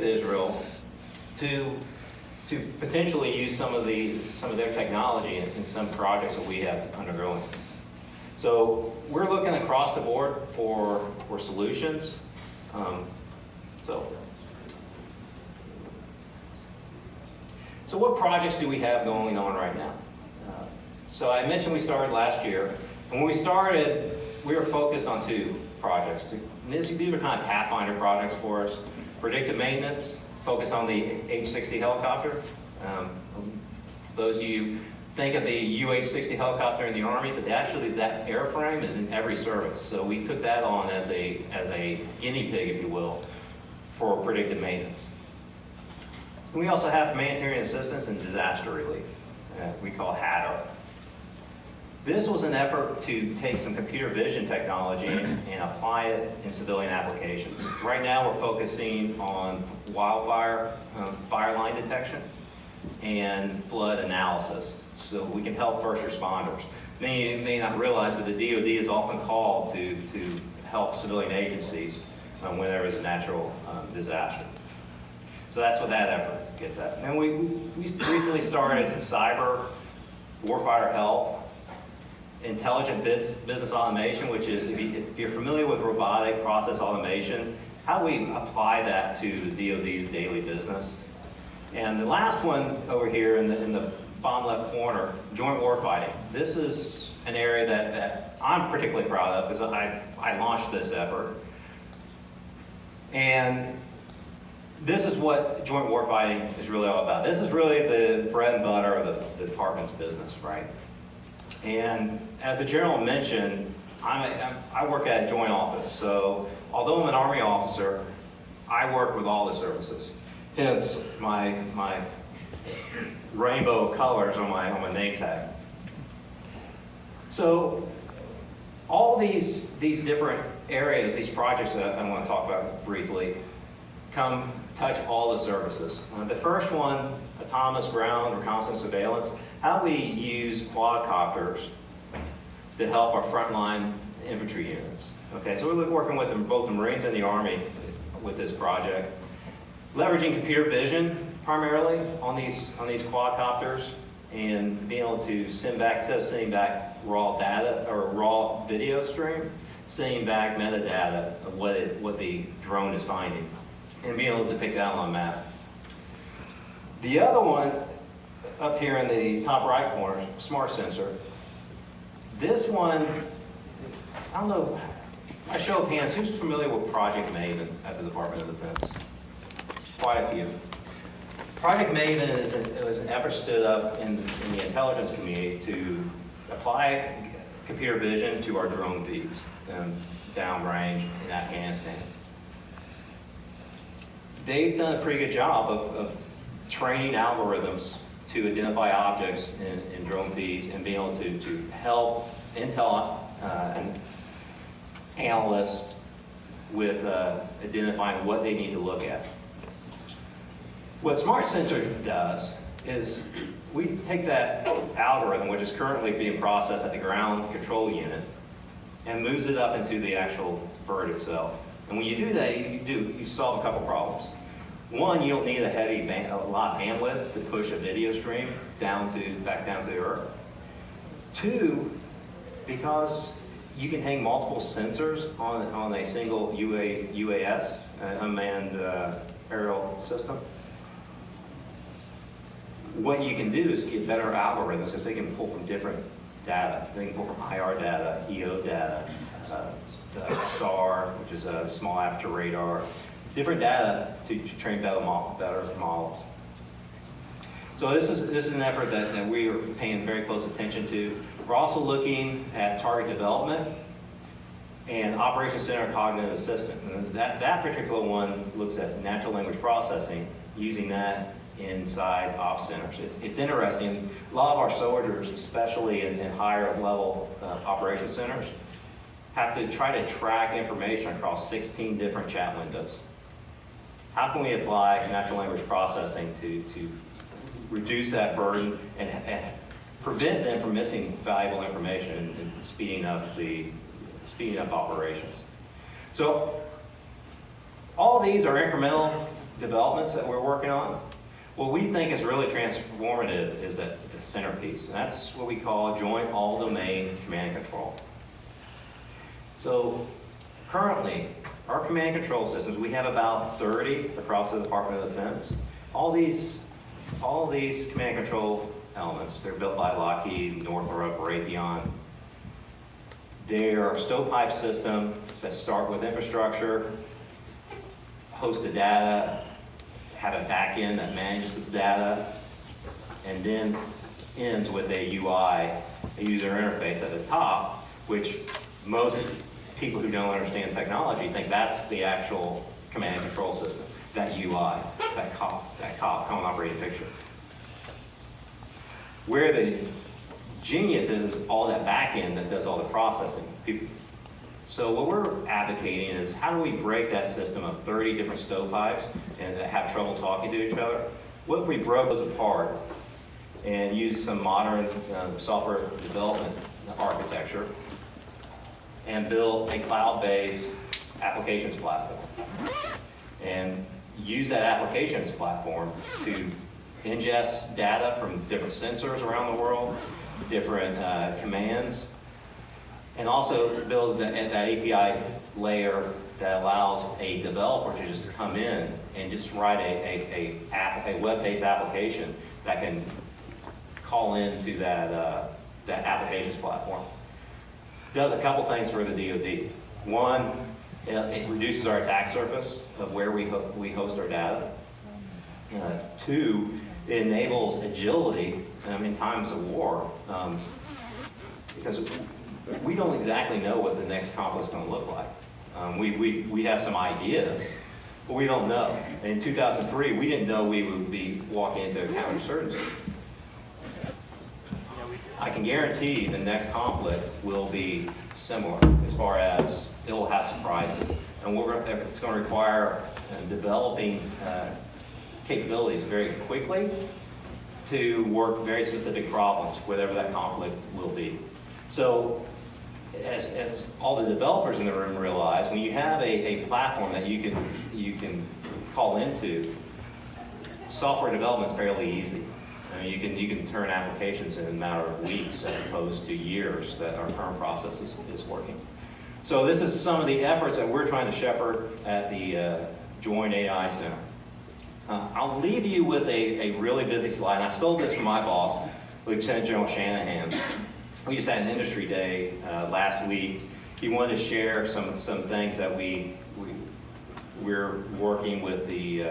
Israel to potentially use some of their technology in some projects that we have undergoing. So we're looking across the board for solutions. So what projects do we have going on right now? So I mentioned we started last year. And when we started, we were focused on 2 projects. These are kind of pathfinder projects for us. Predictive maintenance, focused on the H-60 helicopter. Those of you think of the UH-60 helicopter in the Army, but actually that airframe is in every service. So we took that on as a guinea pig, if you will, for predictive maintenance. And we also have humanitarian assistance and disaster relief, we call HADR. This was an effort to take some computer vision technology and apply it in civilian applications. Right now we're focusing on wildfire, fire line detection, and flood analysis, so we can help first responders. Many of you may not realize that the DoD is often called to help civilian agencies when there is a natural disaster. So that's what that effort gets at. And we recently started cyber warfighter help, intelligent business automation, which is, if you're familiar with robotic process automation, how do we apply that to the DoD's daily business? And the last one over here in the bottom left corner, joint warfighting. This is an area that I'm particularly proud of because I launched this effort. And this is what joint warfighting is really all about. This is really the bread and butter of the department's business, right? And as the general mentioned, I work at a joint office. So although I'm an Army officer, I work with all the services. Hence my rainbow of colors on my name tag. So all these different areas, these projects that I want to talk about briefly, touch all the services. The first one, autonomous ground reconnaissance surveillance, how we use quadcopters to help our frontline infantry units. Okay, so we're working with both the Marines and the Army with this project. Leveraging computer vision primarily on these quadcopters and being able to send back, instead of sending back raw data or raw video stream, sending back metadata of what the drone is finding and being able to pick that on a map. The other one up here in the top right corner, smart sensor. This one, I don't know, I show of hands, who's familiar with Project Maven at the Department of Defense? Quite a few. Project Maven is an effort stood up in the intelligence community to apply computer vision to our drone feeds downrange in Afghanistan. They've done a pretty good job of training algorithms to identify objects in drone feeds and being able to help intel and analysts with identifying what they need to look at. What Smart Sensor does is we take that algorithm, which is currently being processed at the ground control unit, and moves it up into the actual bird itself. And when you do that, you solve a couple problems. One, you don't need a lot of bandwidth to push a video stream back down to Earth. Two, because you can hang multiple sensors on a single UAS, unmanned aerial system. What you can do is get better algorithms because they can pull from different data. They can pull from IR data, EO data, SAR, which is a small aperture radar, different data to train better models. So this is an effort that we are paying very close attention to. We're also looking at target development and Operations Center Cognitive Assistant. And that particular one looks at natural language processing, using that inside ops centers. It's interesting. A lot of our soldiers, especially in higher level operations centers, have to try to track information across 16 different chat windows. How can we apply natural language processing to reduce that burden and prevent them from missing valuable information and speeding up operations? So all of these are incremental developments that we're working on. What we think is really transformative is the centerpiece, and that's what we call Joint All-Domain Command and Control. So currently, our command and control systems, we have about 30 across the Department of Defense. All these command and control elements, they're built by Lockheed, Northrop, Raytheon. They are stovepipe systems that start with infrastructure, host the data, have a back end that manages the data, and then ends with a UI, a user interface at the top, which most people who don't understand technology think that's the actual command and control system, that UI, that common operating picture. Where the genius is all that back end that does all the processing. So what we're advocating is how do we break that system of 30 different stovepipes and that have trouble talking to each other? What if we broke those apart and used some modern software development architecture and built a cloud-based applications platform and use that applications platform to ingest data from different sensors around the world, different commands, and also build that API layer that allows a developer to just come in and just write a web-based application that can call into that applications platform. It does a couple things for the DoD. One, it reduces our attack surface of where we host our data. Two, it enables agility in times of war, because we don't exactly know what the next conflict is going to look like. We have some ideas, but we don't know. In 2003, we didn't know we would be walking into a counterinsurgency. I can guarantee the next conflict will be similar as far as it will have surprises. And it's going to require developing capabilities very quickly to work very specific problems, whatever that conflict will be. So as all the developers in the room realize, when you have a platform that you can call into, software development is fairly easy. I mean, you can turn applications in a matter of weeks as opposed to years that our current process is working. So this is some of the efforts that we're trying to shepherd at the Joint AI Center. I'll leave you with a really busy slide. And I stole this from my boss, Lieutenant General Shanahan. We just had an industry day last week. He wanted to share some things that we're working with the